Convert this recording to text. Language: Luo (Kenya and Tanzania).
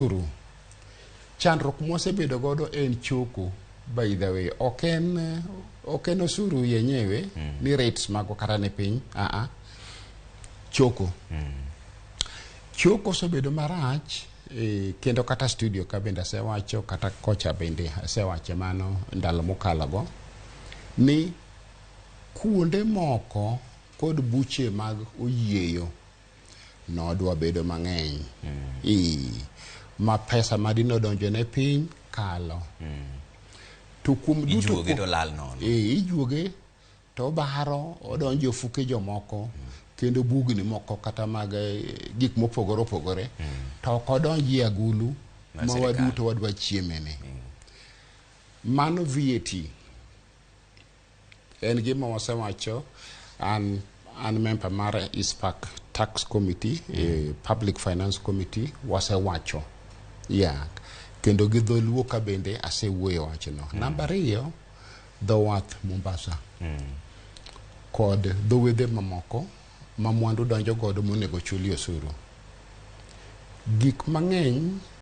osuru. Chandruok mosebedo godo en choko, by the way. Ok en osuru yenyewe, ni rates mago kata ne piny. Choko. Choko osebedo marach, kendo kata studio ka bende asewacho, kata kocha bende asewacho mano ndalo mokalogo, ni kuonde moko kod buche mag oyieyo nodwa bedo mang'eny. Ma pesa madino donjo ne piny kalo. To kuom duto ijuoge to lal nono. Ijuoge to baro odonjo fuke jomoko, kendo bugni moko kata mag gik mopogore opogore, to kodonji agulu ma waduto wadwa chiemene. Mano VAT. En gima wasewacho, an member mar ISPAC Tax Committee, Public Finance Committee, wasewacho. Kendo gi dholuo ka bende asewuoyo wachno. Namba 2, dho wath Mombasa. Kod dho wedhe mamoko ma mwandu donjo godo monego chuli osuru. Gik mang'eny